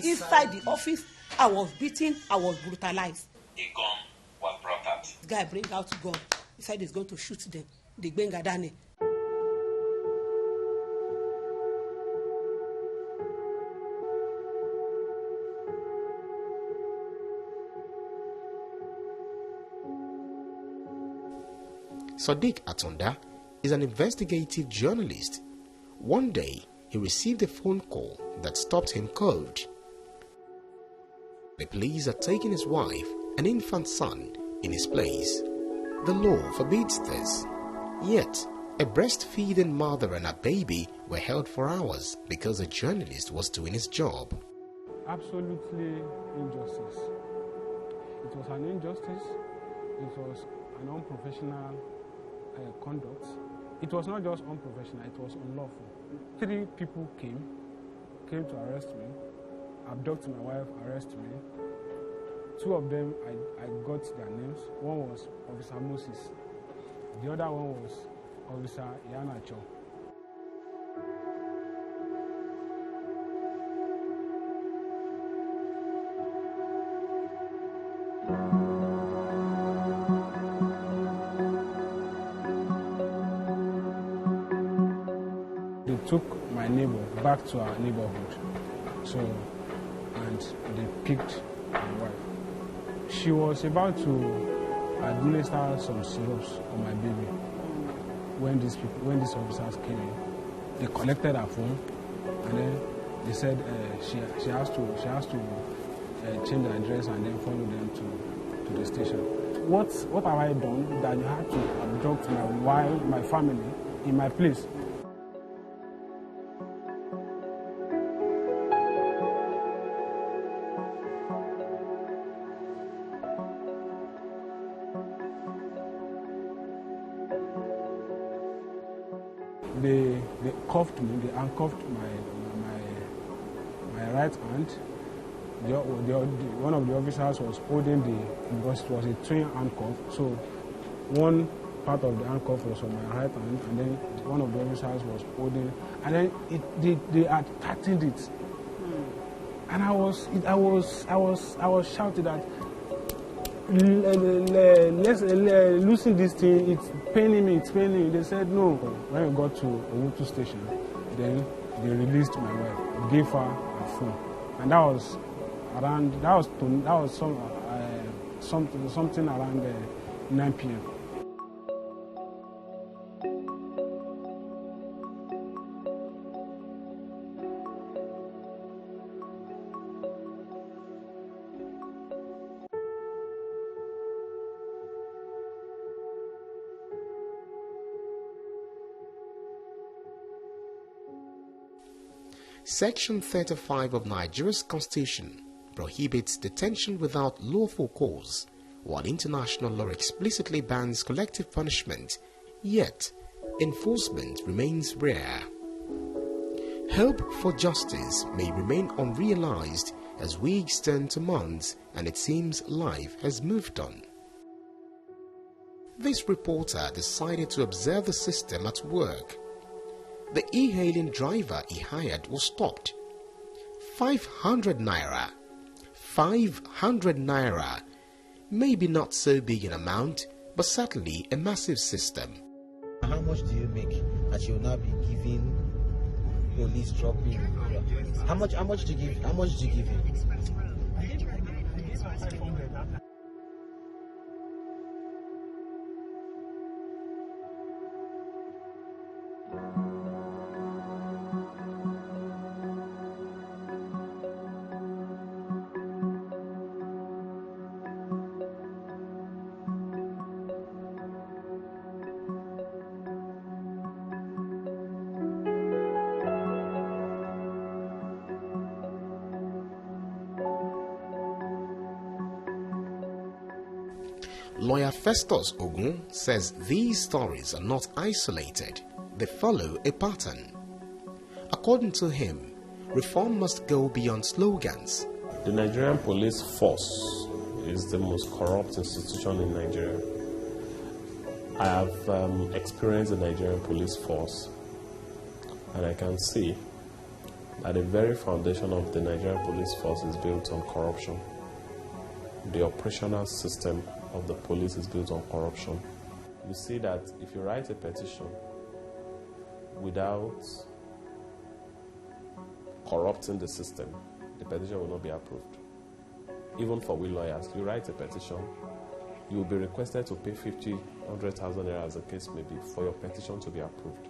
Inside the office, I was beaten, I was brutalized. A gun was brought out. The guy bring out a gun. He said he's going to shoot them. The Bengadane. Sadiq Atunda is an investigative journalist. One day, he received a phone call that stopped him cold. The police had taken his wife, an infant son, in his place. The law forbids this. Yet, a breastfeeding mother and her baby were held for hours because a journalist was doing his job. Absolutely injustice. It was an injustice. It was an unprofessional conduct. It was not just unprofessional, it was unlawful. 3 people came to arrest me, abduct my wife, arrest me. 2 of them, I got their names. One was Officer Moses. The other one was Officer Yanacho. They took my neighbor back to our neighborhood. And they picked my wife. She was about to administer some syrups on my baby when these officers came in. They collected her phone, and then they said she has to change her address and then follow them to the station. What have I done that you had to abduct my wife, my family, in my place? They cuffed me, they handcuffed my right hand. One of the officers was holding because it was a twin handcuff, so one part of the handcuff was on my right hand, and then one of the officers was holding, and then they had tightened it. And I was shouting that, let's loosen this thing, it's paining me. They said no. When we got to Owutu station, then they released my wife, gave her a phone, and that was something around 9 p.m. Section 35 of Nigeria's Constitution prohibits detention without lawful cause, while international law explicitly bans collective punishment, yet enforcement remains rare. Hope for justice may remain unrealized as weeks turn to months and it seems life has moved on. This reporter decided to observe the system at work. The e-hailing driver he hired was stopped. 500 naira. 500 naira. Maybe not so big an amount, but certainly a massive system. How much do you make that you'll now be giving police dropping? How much do you give? How much do you give him? Lawyer Festus Ogun says these stories are not isolated, they follow a pattern. According to him, reform must go beyond slogans. The Nigerian police force is the most corrupt institution in Nigeria. I have experienced the Nigerian police force, and I can see that the very foundation of the Nigerian police force is built on corruption. The operational system of the police is built on corruption. You see that if you write a petition without corrupting the system, the petition will not be approved. Even for we lawyers, you write a petition, you will be requested to pay 50, 100,000 naira as the case may be for your petition to be approved.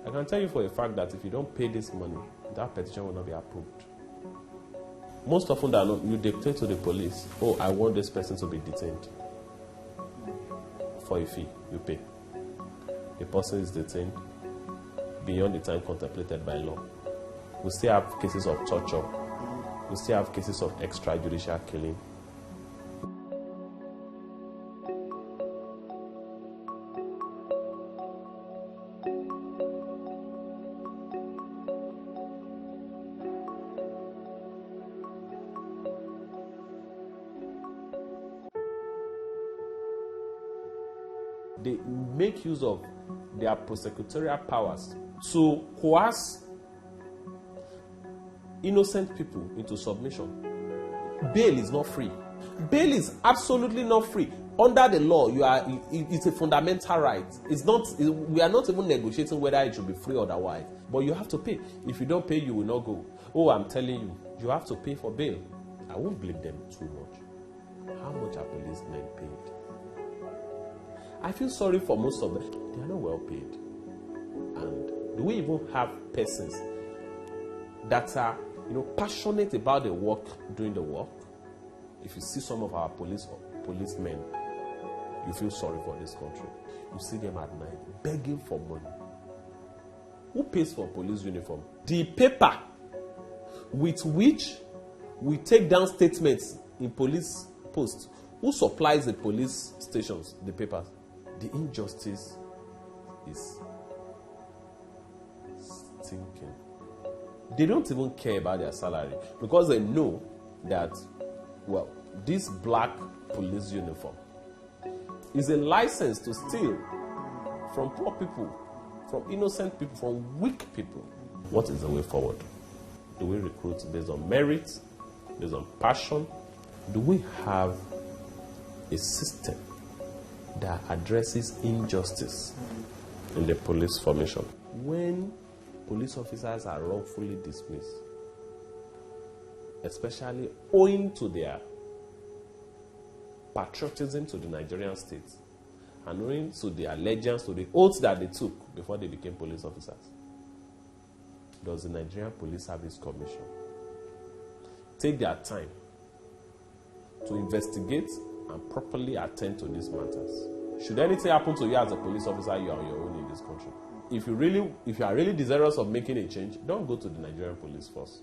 I can tell you for a fact that if you don't pay this money, that petition will not be approved. Most often than not, you dictate to the police, oh, I want this person to be detained. For a fee, you pay. The person is detained beyond the time contemplated by law. We still have cases of torture. We still have cases of extrajudicial killing. They make use of their prosecutorial powers to coerce innocent people into submission. Bail is not free. Bail is absolutely not free. Under the law, it's a fundamental right. We are not even negotiating whether it should be free or otherwise. But you have to pay. If you don't pay, you will not go. Oh, I'm telling you, you have to pay for bail. I won't blame them too much. How much are policemen paid? I feel sorry for most of them. They are not well paid. And do we even have persons that are, passionate about the work, doing the work? If you see some of our policemen, you feel sorry for this country. You see them at night begging for money. Who pays for police uniform? The paper with which we take down statements in police posts. Who supplies the police stations, the papers? The injustice is stinking. They don't even care about their salary because they know that, this black police uniform is a license to steal from poor people, from innocent people, from weak people. What is the way forward? Do we recruit based on merit, based on passion? Do we have a system that addresses injustice in the police formation? When police officers are wrongfully dismissed, especially owing to their patriotism to the Nigerian state and owing to their allegiance to the oaths that they took before they became police officers, does the Nigerian Police Service Commission take their time to investigate and properly attend to these matters? Should anything happen to you as a police officer, you are on your own in this country. If you are really desirous of making a change, don't go to the Nigerian police force.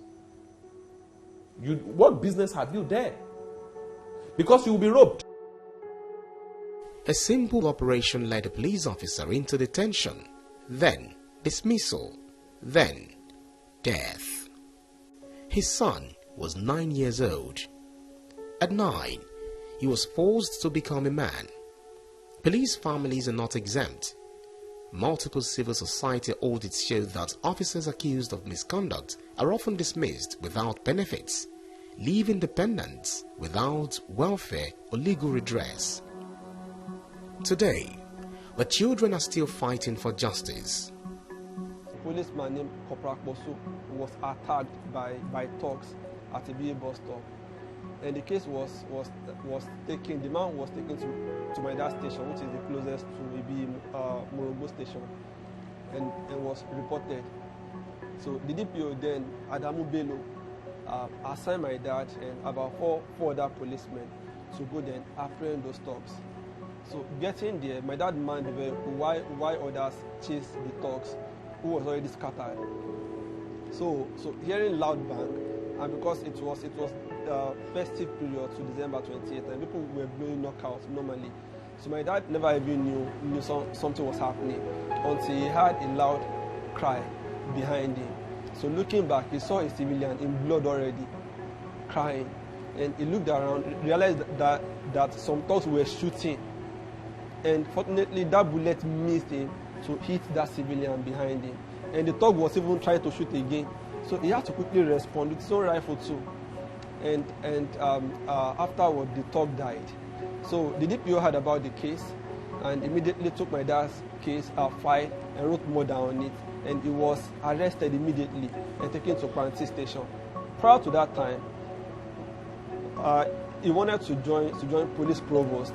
What business have you there? Because you will be robbed. A simple operation led a police officer into detention, then dismissal, then death. His son was 9 years old. At 9, he was forced to become a man. Police families are not exempt. Multiple civil society audits show that officers accused of misconduct are often dismissed without benefits, leaving dependents without welfare or legal redress. Today, the children are still fighting for justice. A policeman named Corporal Bosu was attacked by thugs at a BA bus stop. And the case was taken, the man was taken to my dad's station, which is the closest to Ibi Morogo station, and was reported. So the DPO then, Adamu Bello, assigned my dad and about four other policemen to go then apprehend those thugs. So getting there, my dad manned the vehicle while others chased the thugs who was already scattered. So hearing loud bang, and because it was festive period to December 28th, and people were blowing knockouts normally. So my dad never even knew something was happening until he heard a loud cry behind him. So looking back, he saw a civilian in blood already, crying, and he looked around, realized that some thugs were shooting, and fortunately that bullet missed him to hit that civilian behind him. And the thug was even trying to shoot again. So he had to quickly respond with his own rifle too. And afterward, the thug died. So the DPO heard about the case and immediately took my dad's case, file, and wrote murder on it. And he was arrested immediately and taken to Kwanti station. Prior to that time, he wanted to join police provost.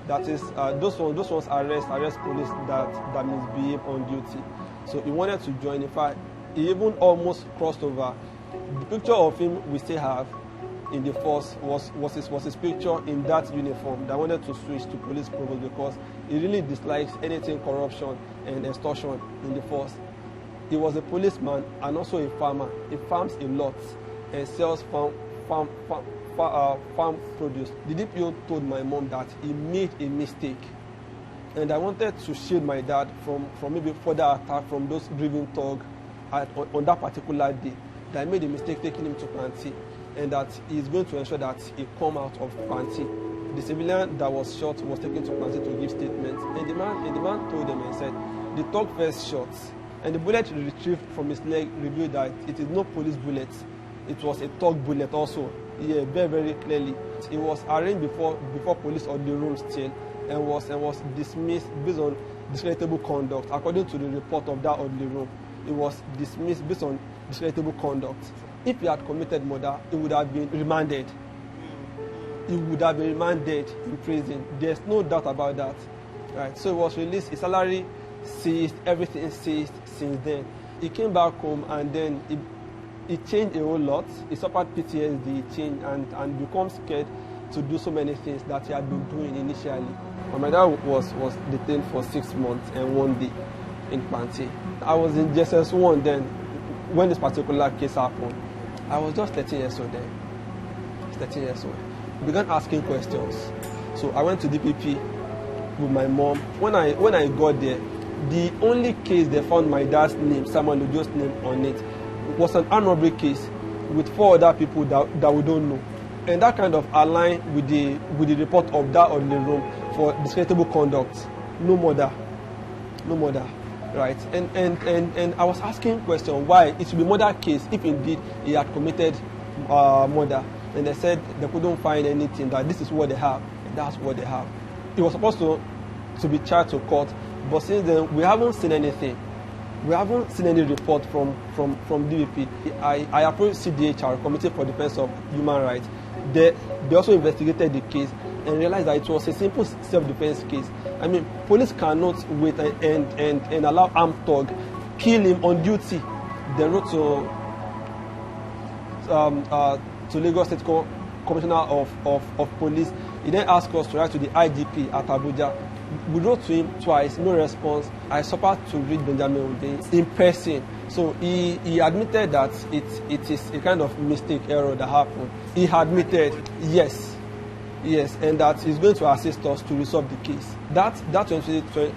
That is, those ones arrest police that misbehave on duty. So he wanted to join. In fact, he even almost crossed over. The picture of him we still have in the force was his picture in that uniform that wanted to switch to police provost because he really dislikes anything corruption and extortion in the force. He was a policeman and also a farmer. He farms a lot and sells farm produce. The DPO told my mom that he made a mistake, and I wanted to shield my dad from maybe further attack from those grieving thugs on that particular day. That I made a mistake taking him to Kwanti, and that he is going to ensure that he come out of Kwanti. The civilian that was shot was taken to Kwanti to give statements, and the man told them and said, the thug first shot, and the bullet retrieved from his leg revealed that it is no police bullet. It was a thug bullet also. Yeah, very, very clearly. He was arraigned before police on the room still and was dismissed based on discreditable conduct. According to the report of that on the room, he was dismissed based on discreditable conduct. If he had committed murder, he would have been remanded. He would have been remanded in prison. There's no doubt about that. Right. So he was released, his salary ceased, everything ceased since then. He came back home and then he changed a whole lot. He suffered PTSD, he changed and became scared to do so many things that he had been doing initially. My dad was detained for 6 months and 1 day in Kwanti. I was in JSS1 then when this particular case happened. I was just 13 years old then. 13 years old. I began asking questions. So I went to DPP with my mom. When I got there, the only case they found my dad's name, Samuel Ojo's name on it, was an armed robbery case with 4 other people that we don't know. And that kind of aligned with the report of that on the room for discreditable conduct. No murder. Right? And I was asking question why it should be murder case if indeed he had committed murder. And they said they couldn't find anything, that this is what they have, and that's what they have. He was supposed to be charged to court, but since then we haven't seen anything. We haven't seen any report from DVP. I approached CDHR, Committee for Defense of Human Rights. They also investigated the case and realized that it was a simple self-defense case. I mean, police cannot wait and allow armed thug kill him on duty. They wrote to Lagos State Commissioner of Police. He then asked us to write to the IGP at Abuja. We wrote to him twice, no response. I suffered to read Benjamin Hundeyin in person. So he admitted that it is a kind of mistake, error that happened. He admitted, yes, and that he's going to assist us to resolve the case. That 2023,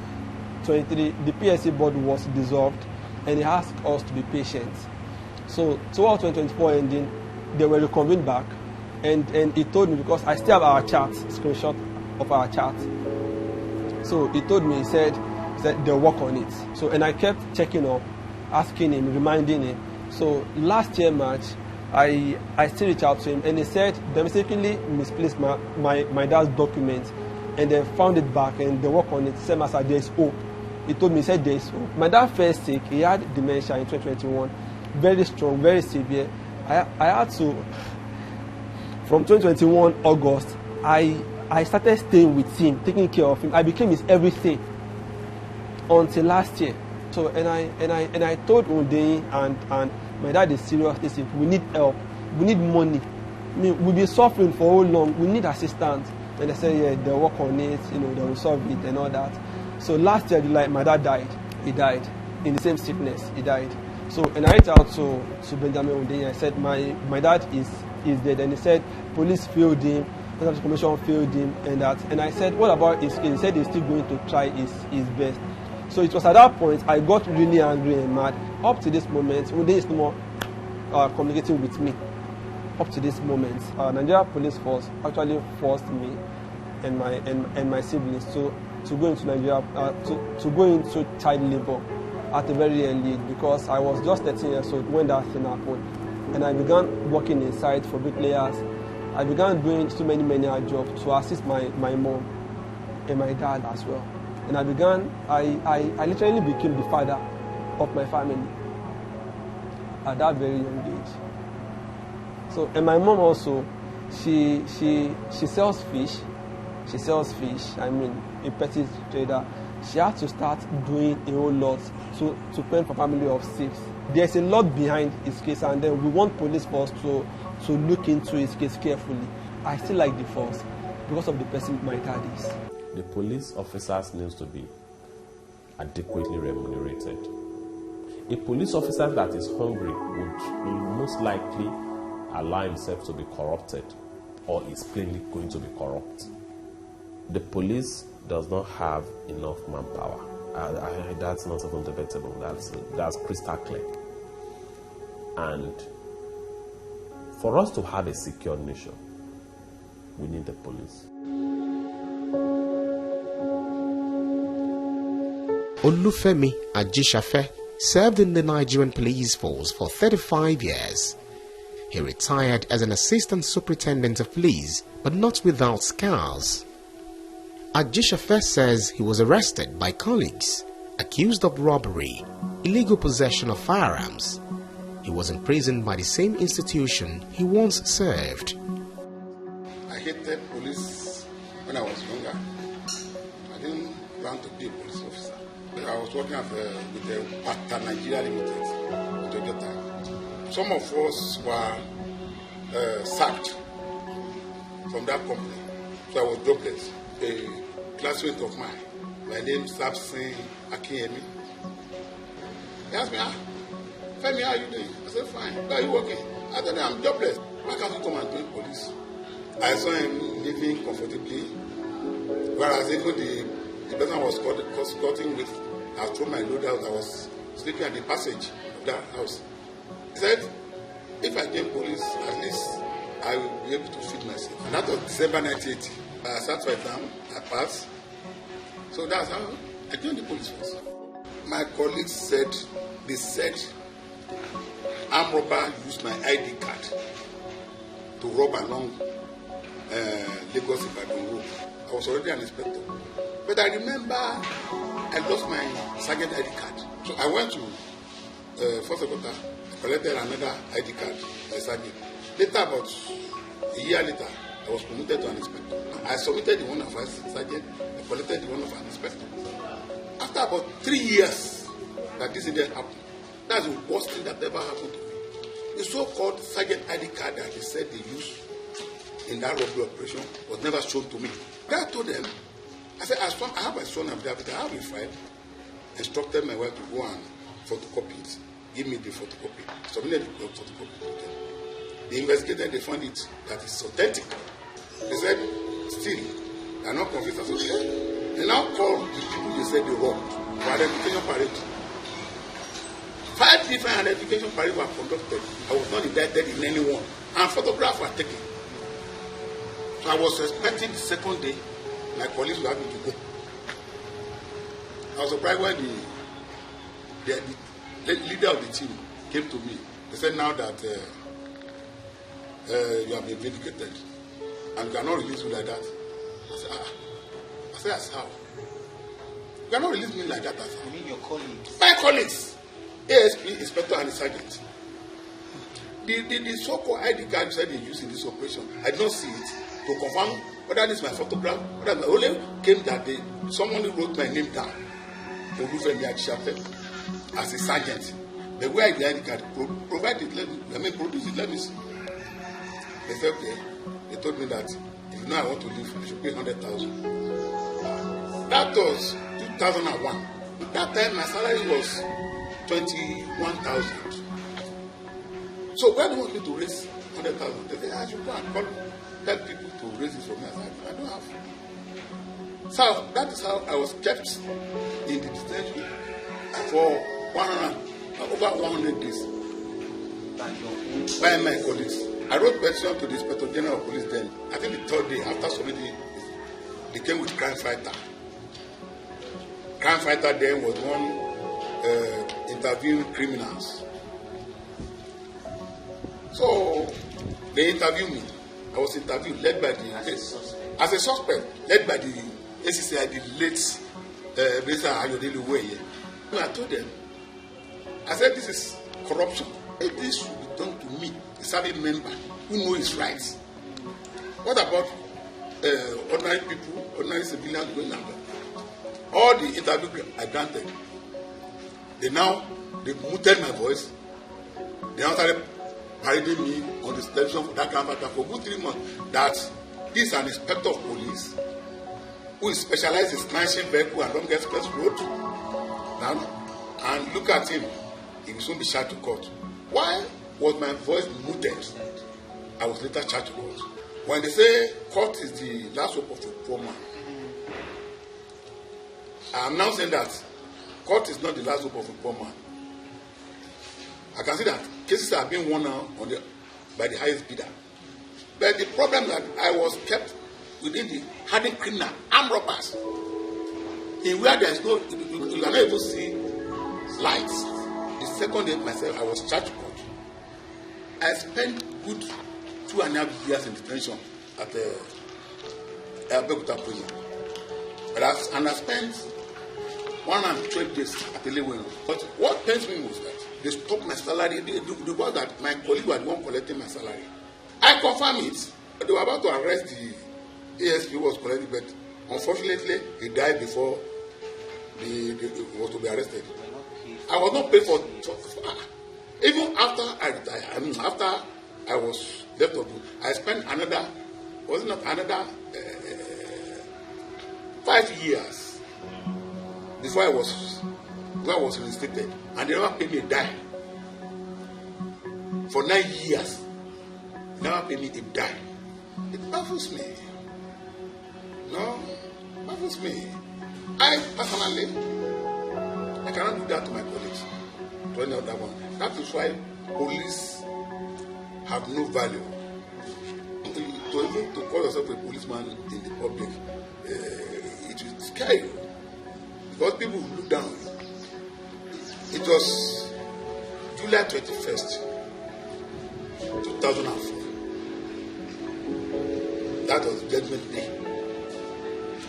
the PSC board was dissolved, and he asked us to be patient. So towards 2024 ending, they were reconvened back, and he told me, because I still have our chat, screenshot of our chat. So he told me, he said they'll work on it. So, and I kept checking up, asking him, reminding him. So last year March, I still reached out to him, and he said they mistakenly misplaced my dad's document, and they found it back, and they work on it. Same as there is hope. He told me, he said there is hope. My dad fell sick. He had dementia in 2021, very strong, very severe. I had to, from 2021 August, I started staying with him, taking care of him. I became his everything until last year. So and I told Hundeyin and my dad is seriously sick. We need help. We need money. I mean, we've been suffering for so long. We need assistance. And they said, yeah, they'll work on it. They will solve it and all that. So last year, July, my dad died. He died in the same sickness. He died. So and I reached out to Benjamin Hundeyin. I said, my dad is dead. And he said police failed him. The commission failed him, and I said, what about his case? He said he's still going to try his best. So it was at that point I got really angry and mad. Up to this moment, Hundeyin is no more communicating with me. Up to this moment, Nigeria Police Force actually forced me and my siblings to go into Nigeria to go into child labor at a very early age because I was just 13 years old when that thing happened. And I began working inside for bricklayers. I began doing so many hard jobs to assist my mom and my dad as well. And I literally became the father of my family at that very young age. So, and my mom also, she sells fish. She sells fish, I mean, a petty trader. She had to start doing a whole lot to fend for a family of 6. There's a lot behind his case, and then we want police force to look into his case carefully. I still like the force because of the person my dad is. The police officers need to be adequately remunerated. A police officer that is hungry would most likely allow himself to be corrupted or is plainly going to be corrupt. The police does not have enough manpower. That's not even debatable. That's crystal clear. And for us to have a secure nation, we need the police. Olufemi Ajishafe served in the Nigerian police force for 35 years. He retired as an assistant superintendent of police, but not without scars. Ajishafe says he was arrested by colleagues, accused of robbery, illegal possession of firearms. He was imprisoned by the same institution he once served. I hated police when I was younger. I didn't plan to be a police officer. I was working with the Pata Nigeria Limited at the time. Some of us were sacked from that company, so I was jobless. A classmate of mine, my name is Sapsin Akinyemi. He asked me, Femi, how are you doing? I said, fine. Where are you working? I told him, I'm jobless. Why can't you come and join police? I saw him living comfortably, whereas even the person I was cutting with, I threw my load out. I was sleeping at the passage of that house. He said, if I join police, at least I will be able to feed myself. And that was December 1980. I sat for exam, I passed. So that's how I joined the police force. My colleagues said, armed robber used my ID card to rob along Lagos Ibadan Road. I was already an inspector. But I remember I lost my sergeant ID card. So I went to First Secretary, collected another ID card, my sergeant. Later, about a year later, I was promoted to an inspector. I submitted the one of a sergeant, I collected the one of an inspector. After about 3 years that this incident happened, that's the worst thing that ever happened to me. The so-called sergeant ID card that they said they used in that robbery operation was never shown to me. Then I told them, I said, I have my son affidavit, I have a file. I instructed my wife to go and photocopy it. Give me the photocopy. Submitted the photocopy to them. They investigated, they found it that it's authentic. They said, still, they are not convinced as okay. They now called the people they said they robbed for identification parade. 5 different identification parades were conducted. I was not indicted in any one. And photographs were taken. So I was expecting the second day, my colleagues would have me to go. I was surprised when the leader of the team came to me. They said, now that you have been vindicated and you cannot release you like that. I said, as how? You cannot release me like that as how? You mean your colleagues? My colleagues! ASP, Inspector and the Sergeant. The so-called ID card you said they used in this operation, I did not see it to confirm whether this is my photograph, whether my only came that day, someone who wrote my name down, Olufemi Ajishafe, as a sergeant. The way I the ID card, provide it, produce it, let me see. They said, okay. They told me that if you know I want to leave, I should pay 100,000. That was 2001. That time my salary was 21,000. So where do you want me to raise 100,000? They say, I should go and tell people to raise it for me. I said, I don't have. So that is how I was kept in the detention for over 100 days by my colleagues. I wrote petition to the Inspector General of Police then. I think the third day after submitting, they came with crime fighter. Crime fighter then was one interviewing criminals. So they interviewed me. I was interviewed, led by the as a suspect, led by the ACCI, the late Mr. Ayodele Weye. I told them, I said, this is corruption. This should be done to me, a serving member who knows his rights. What about ordinary people, ordinary civilians going under? All the interview I granted, they muted my voice. They now started parading me on the television for that kind of for good 3 months. That this is an inspector of police who is specialized in snatching vehicle and long express road. Now, and look at him, he will soon be charged to court. Why was my voice muted? I was later charged to court. When they say court is the last hope of a poor man, I am now saying that court is not the last hope of a poor man. I can see that cases are being won now by the highest bidder. But the problem that I was kept within the hardened criminal, armed robbers, in where there is no, you cannot even see lights. The second day myself, I was charged to court. I spent good 2.5 years in detention at the Abeokuta prison. And I spent 112 days at the Lewin. But what pains me was that they stopped my salary. They was that my colleague was the one collecting my salary. I confirm it. They were about to arrest the ASP who was collecting, but unfortunately, he died before he was to be arrested. I was not paid for even after I retired. I mean, after I was left of good, I spent another 5 years before I was reinstated, and they never paid me a dime. For 9 years, they never paid me a dime. It baffles me. No, it baffles me. I personally, I cannot do that to my colleagues, to any other one. That is why police have no value. To call yourself a policeman in the public, it will scare you. Because people will look down on you. It was July 21st, 2004. That was Judgment Day.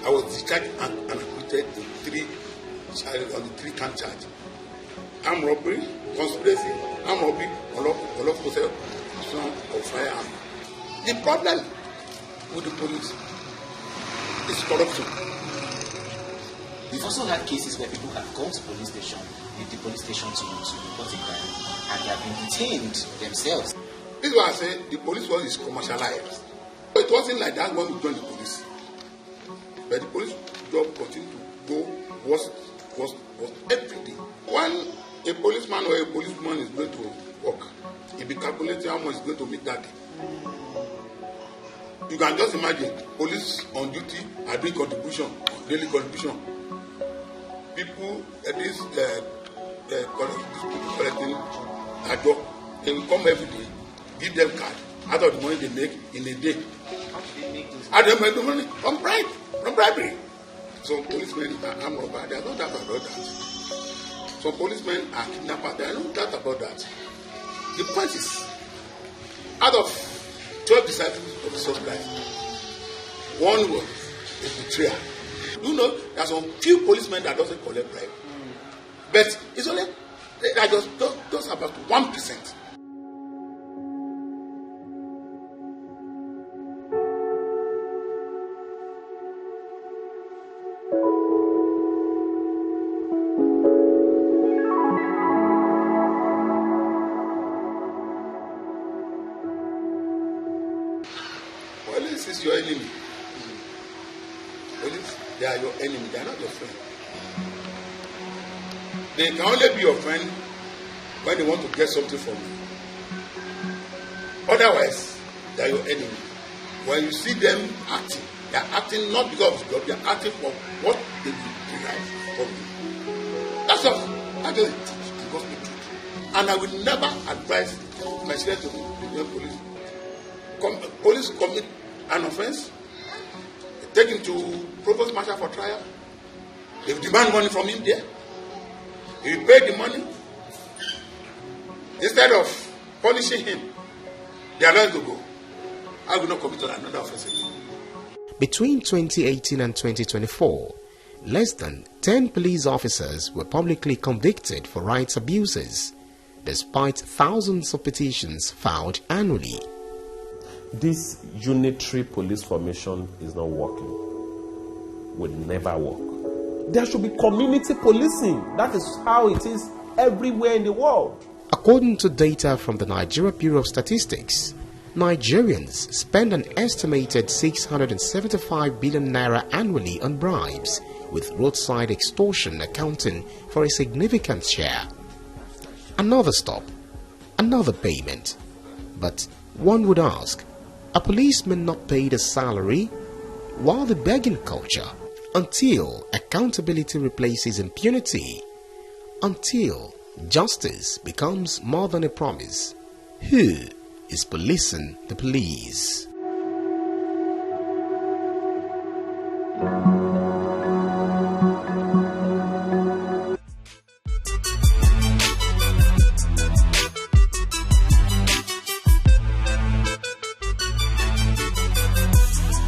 I was discharged and acquitted on the 3-count charge. Armed robbery, conspiracy, armed robbery, unlawful possession of firearm. The problem with the police is corruption. We've also had cases where people have gone to police station, the police station to report a crime, and they have been detained themselves. This is why I say the police world is commercialized. It wasn't like that when we joined the police. But the police job continued to go was every day. When a policeman or a policeman is going to work, he'll be calculating how much he's going to make that day. You can just imagine police on duty are doing contribution, daily contribution. People collecting a job, they will come every day, give them card out of the money they make in a day. How do they make the money? From bribery. So policemen are armed robbers. There are no doubt about that. So policemen are kidnappers. There are no doubt about that. The point is, out of 12 disciples of Jesus Christ, one was a betrayer. You know, there are some few policemen that doesn't collect bribe, but it's only just about 1%. Police is your enemy. Police, they are your enemy. They are not your friend. They can only be your friend when they want to get something from you. Otherwise, they are your enemy. When you see them acting, they are acting not because of the job, they are acting for what they will derive from you. That's all. I just teach the gospel truth. And I will never advise my students to be police. Police commit an offense, they take him to provost marshal for trial, they demand money from him there. He paid the money. Instead of punishing him, they allowed him to go. I will not commit another offense again. Between 2018 and 2024, less than 10 police officers were publicly convicted for rights abuses, despite thousands of petitions filed annually. This unitary police formation is not working. Will never work. There should be community policing. That is how it is everywhere in the world. According to data from the Nigeria Bureau of Statistics, Nigerians spend an estimated 675 billion naira annually on bribes, with roadside extortion accounting for a significant share. Another stop, another payment. But one would ask, are policemen not paid a salary? While the begging culture, until accountability replaces impunity, until justice becomes more than a promise, who is policing the police?